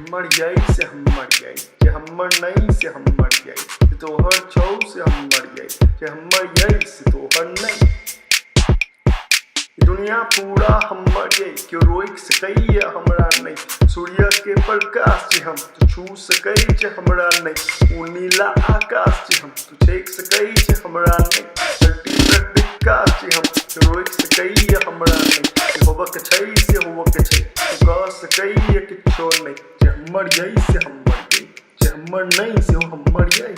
हमर यही से हमर यही जे हमर नहीं से हमर यही तोहर छौ से हमर यही जे हमर यही से तोहर नहीं। दुनिया पूरा हमर यही क्यों रोक सकैया हमरा नहीं। सूर्य के प्रकाश जे हम तू छू सकै जे हमरा नहीं। ओ नीला आकाश जे हम तू छेक सकै जे हमरा नहीं। धरती पर विकास जे हम तू रोक सकैया हमरा नहीं। होबक छै से होबक छै तू कह सकैया किछो नहीं। जे हमर यही से हमर यही जे हमर नहीं से हमर यही।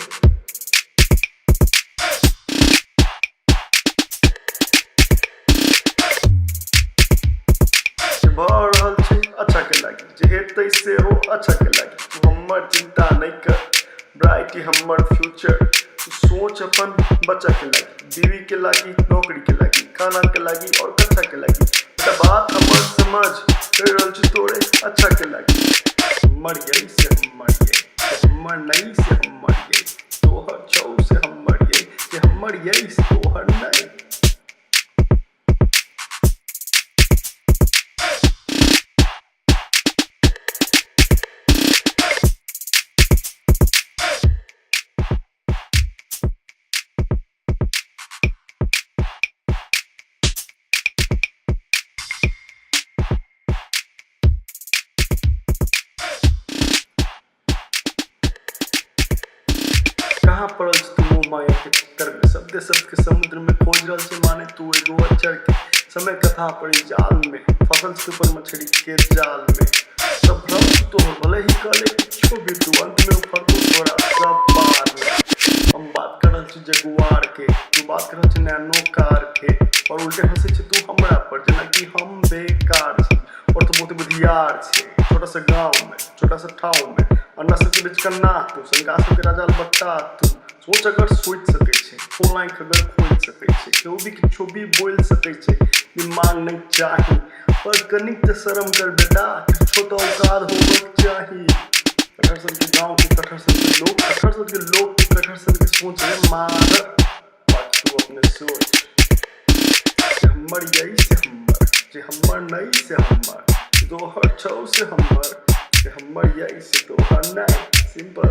भऽ रहल छै अच्छा के लागी जे हेतै से हो अच्छा के लागी। तू हमर चिंता नहीं कर ब्राइट हमर फ्यूचर। तू सोच अपन बच्चा के लागी बीवी के लागी नौकरी के लागी खाना के लागी और कच्चा के लागी। बात हमर समझ कर रहल छै तोरे अच्छा के लागी। हमर यही से हमर यही हमर नहीं से हमर यही तोहर छौ से हमर यही जे हमर यही से तोहर नहीं। कहाँ पड़ल तू माया के चक्कर में शब्द के समुद्र में खोज रहल छै माने तू एगो अचर के समय कथा पड़ी जाल में फसल के ऊपर मछली के जाल में। सब भ्रम तो भले ही कले किछो भी तू अंत में ऊपर को थोड़ा सब पार में। हम बात कर रहल छी जगुआर के तू बात कर रहल छी नैनो कार के और उल्टे हंसे छी तू हमरा पर जना कि हम बेकार छी और तू बहुत बुधियार छी। छोटा सा गांव में छोटा सा ठाव में अन्ना से बीच कन्ना तू संगासो के राजा बट्टा तू सोच अगर सोच सकै छै ऑनलाइन खबर खोज सकै छै केहू भी किछो भी बोल सकै छै। दिमाग नहीं चाही पर कनिक त शर्म कर बेटा किछो तो औकात होबक चाही। कठरसन के गांव के कठरसन के लोग के कठरसन के सोच रे मार बात तू अपने सोच। हमर यही से हमर जे हमर नहीं से हमर तोहर छौ से हमर जे हमर यही से तोहर नहीं। सिंपल।